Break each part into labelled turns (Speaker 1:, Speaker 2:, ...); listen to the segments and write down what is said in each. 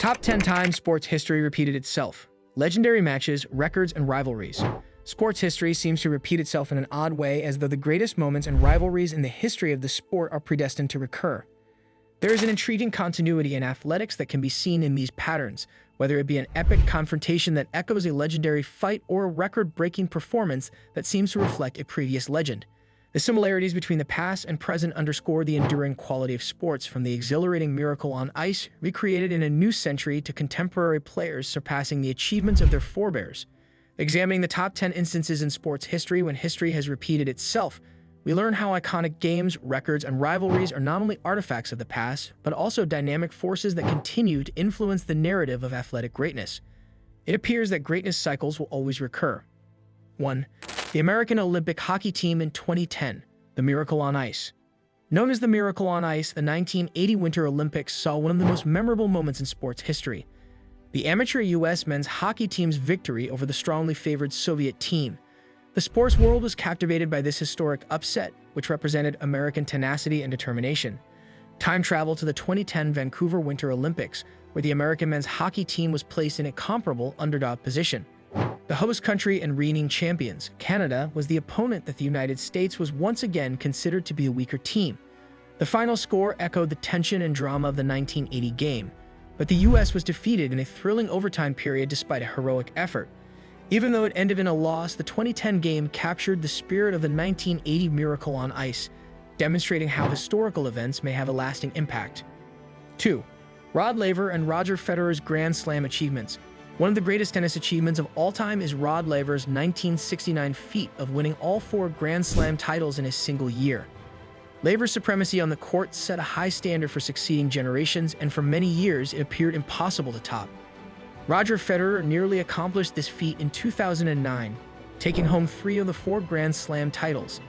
Speaker 1: Top 10 times sports history repeated itself. Legendary matches, records, and rivalries. Sports history seems to repeat itself in an odd way, as though the greatest moments and rivalries in the history of the sport are predestined to recur. There is an intriguing continuity in athletics that can be seen in these patterns, whether it be an epic confrontation that echoes a legendary fight or a record-breaking performance that seems to reflect a previous legend. The similarities between the past and present underscore the enduring quality of sports, from the exhilarating Miracle on Ice, recreated in a new century, to contemporary players surpassing the achievements of their forebears. Examining the top 10 instances in sports history when history has repeated itself, we learn how iconic games, records, and rivalries are not only artifacts of the past, but also dynamic forces that continue to influence the narrative of athletic greatness. It appears that greatness cycles will always recur. 1. The American Olympic hockey team in 2010, the Miracle on Ice. Known as the Miracle on Ice, the 1980 Winter Olympics saw one of the most memorable moments in sports history. The amateur U.S. men's hockey team's victory over the strongly favored Soviet team. The sports world was captivated by this historic upset, which represented American tenacity and determination. Time travel to the 2010 Vancouver Winter Olympics, where the American men's hockey team was placed in a comparable underdog position. The host country and reigning champions, Canada, was the opponent that the United States was once again considered to be a weaker team. The final score echoed the tension and drama of the 1980 game, but the U.S. was defeated in a thrilling overtime period despite a heroic effort. Even though it ended in a loss, the 2010 game captured the spirit of the 1980 Miracle on Ice, demonstrating how historical events may have a lasting impact. 2. Rod Laver and Roger Federer's Grand Slam achievements. One of the greatest tennis achievements of all time is Rod Laver's 1969 feat of winning all 4 Grand Slam titles in a single year. Laver's supremacy on the court set a high standard for succeeding generations, and for many years it appeared impossible to top. Roger Federer nearly accomplished this feat in 2009, taking home 3 of the 4 Grand Slam titles.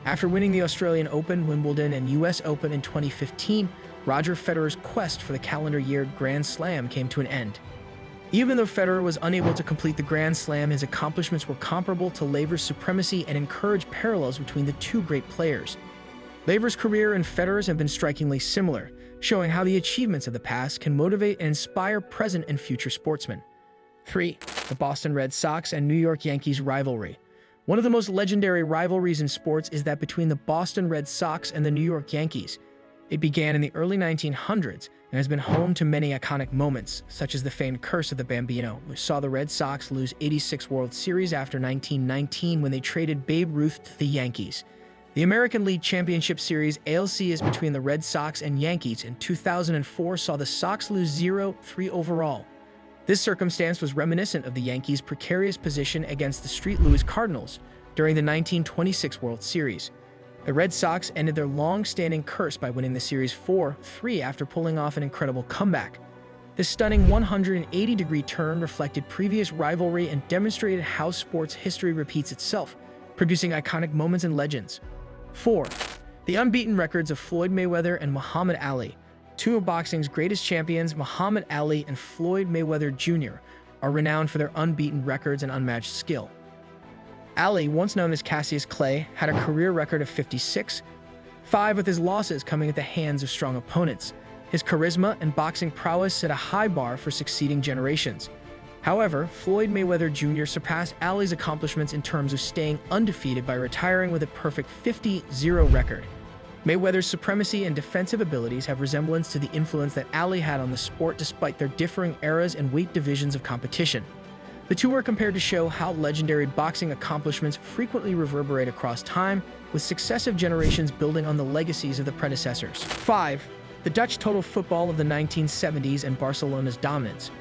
Speaker 1: After winning the Australian Open, Wimbledon, and US Open in 2015, Roger Federer's quest for the calendar year Grand Slam came to an end. Even though Federer was unable to complete the Grand Slam, his accomplishments were comparable to Laver's supremacy and encouraged parallels between the two great players. Laver's career and Federer's have been strikingly similar, showing how the achievements of the past can motivate and inspire present and future sportsmen. 3. The Boston Red Sox and New York Yankees rivalry. One of the most legendary rivalries in sports is that between the Boston Red Sox and the New York Yankees. It began in the early 1900s and has been home to many iconic moments, such as the famed Curse of the Bambino, which saw the Red Sox lose 86 World Series after 1919 when they traded Babe Ruth to the Yankees. The American League Championship Series ALC is between the Red Sox and Yankees in 2004 saw the Sox lose 0-3 overall. This circumstance was reminiscent of the Yankees' precarious position against the St. Louis Cardinals during the 1926 World Series. The Red Sox ended their long-standing curse by winning the series 4-3 after pulling off an incredible comeback. This stunning 180-degree turn reflected previous rivalry and demonstrated how sports history repeats itself, producing iconic moments and legends. 4. The unbeaten records of Floyd Mayweather and Muhammad Ali. Two of boxing's greatest champions, Muhammad Ali and Floyd Mayweather Jr., are renowned for their unbeaten records and unmatched skill. Ali, once known as Cassius Clay, had a career record of 56, 5 with his losses coming at the hands of strong opponents. His charisma and boxing prowess set a high bar for succeeding generations. However, Floyd Mayweather Jr. surpassed Ali's accomplishments in terms of staying undefeated by retiring with a perfect 50-0 record. Mayweather's supremacy and defensive abilities have resemblance to the influence that Ali had on the sport despite their differing eras and weight divisions of competition. The two are compared to show how legendary boxing accomplishments frequently reverberate across time, with successive generations building on the legacies of the predecessors. 5. The Dutch total football of the 1970s and Barcelona's dominance.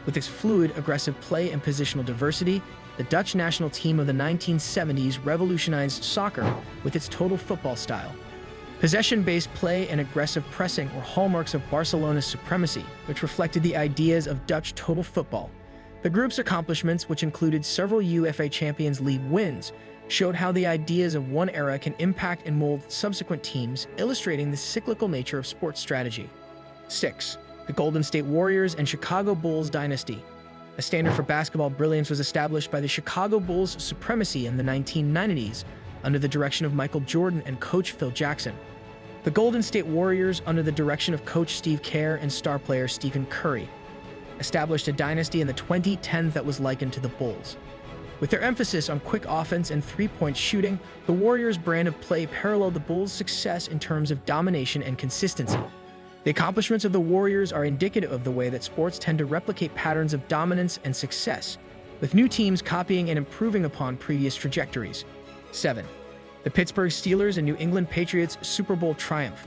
Speaker 1: With its fluid, aggressive play and positional diversity, the Dutch national team of the 1970s revolutionized soccer with its total football style. Possession-based play and aggressive pressing were hallmarks of Barcelona's supremacy, which reflected the ideas of Dutch total football. The group's accomplishments, which included several UEFA Champions League wins, showed how the ideas of one era can impact and mold subsequent teams, illustrating the cyclical nature of sports strategy. 6. The Golden State Warriors and Chicago Bulls dynasty. A standard for basketball brilliance was established by the Chicago Bulls' supremacy in the 1990s under the direction of Michael Jordan and coach Phil Jackson. The Golden State Warriors, under the direction of coach Steve Kerr and star player Stephen Curry, established a dynasty in the 2010s that was likened to the Bulls. With their emphasis on quick offense and three-point shooting, the Warriors' brand of play paralleled the Bulls' success in terms of domination and consistency. The accomplishments of the Warriors are indicative of the way that sports tend to replicate patterns of dominance and success, with new teams copying and improving upon previous trajectories. 7. The Pittsburgh Steelers and New England Patriots Super Bowl triumph.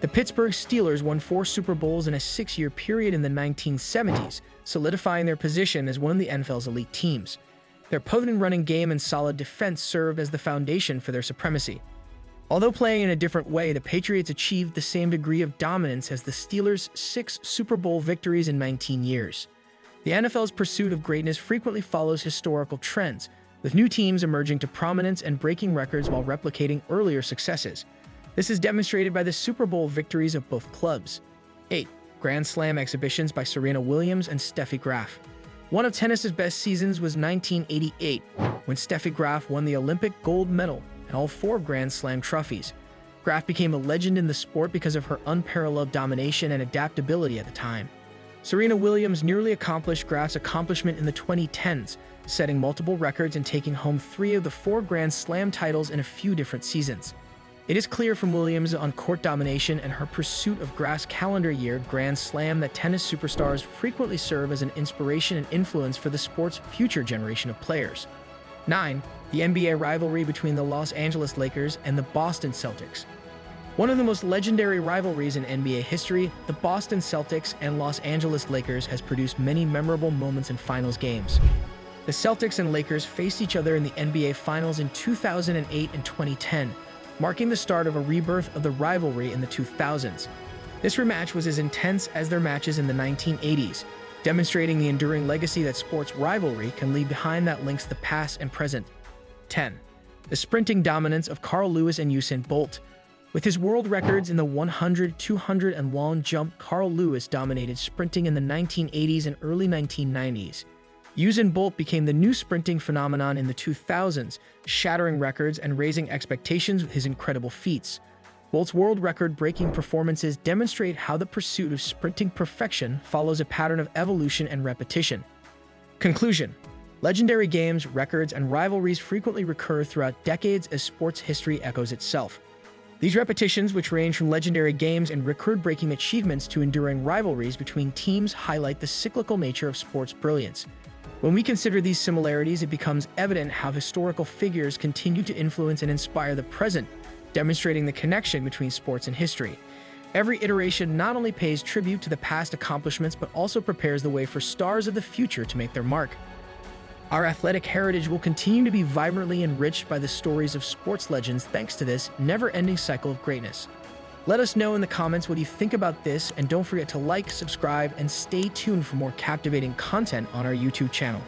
Speaker 1: The Pittsburgh Steelers won 4 Super Bowls in a 6-year period in the 1970s, solidifying their position as one of the NFL's elite teams. Their potent running game and solid defense served as the foundation for their supremacy. Although playing in a different way, the Patriots achieved the same degree of dominance as the Steelers' 6 Super Bowl victories in 19 years. The NFL's pursuit of greatness frequently follows historical trends, with new teams emerging to prominence and breaking records while replicating earlier successes. This is demonstrated by the Super Bowl victories of both clubs. 8. Grand Slam exhibitions by Serena Williams and Steffi Graf. One of tennis's best seasons was 1988, when Steffi Graf won the Olympic gold medal and all 4 Grand Slam trophies. Graf became a legend in the sport because of her unparalleled domination and adaptability at the time. Serena Williams nearly accomplished Graf's accomplishment in the 2010s, setting multiple records and taking home 3 of the 4 Grand Slam titles in a few different seasons. It is clear from Williams' on-court domination and her pursuit of Graf's calendar year Grand Slam that tennis superstars frequently serve as an inspiration and influence for the sport's future generation of players. 9. The NBA rivalry between the Los Angeles Lakers and the Boston Celtics. One of the most legendary rivalries in NBA history, the Boston Celtics and Los Angeles Lakers has produced many memorable moments in finals games. The Celtics and Lakers faced each other in the NBA Finals in 2008 and 2010, marking the start of a rebirth of the rivalry in the 2000s. This rematch was as intense as their matches in the 1980s, demonstrating the enduring legacy that sports rivalry can leave behind that links the past and present. 10. The sprinting dominance of Carl Lewis and Usain Bolt. With his world records in the 100, 200, and long jump, Carl Lewis dominated sprinting in the 1980s and early 1990s. Usain Bolt became the new sprinting phenomenon in the 2000s, shattering records and raising expectations with his incredible feats. Bolt's world record-breaking performances demonstrate how the pursuit of sprinting perfection follows a pattern of evolution and repetition. Conclusion. Legendary games, records, and rivalries frequently recur throughout decades as sports history echoes itself. These repetitions, which range from legendary games and record-breaking achievements to enduring rivalries between teams, highlight the cyclical nature of sports brilliance. When we consider these similarities, it becomes evident how historical figures continue to influence and inspire the present, demonstrating the connection between sports and history. Every iteration not only pays tribute to the past accomplishments, but also prepares the way for stars of the future to make their mark. Our athletic heritage will continue to be vibrantly enriched by the stories of sports legends thanks to this never-ending cycle of greatness. Let us know in the comments what you think about this, and don't forget to like, subscribe, and stay tuned for more captivating content on our YouTube channel.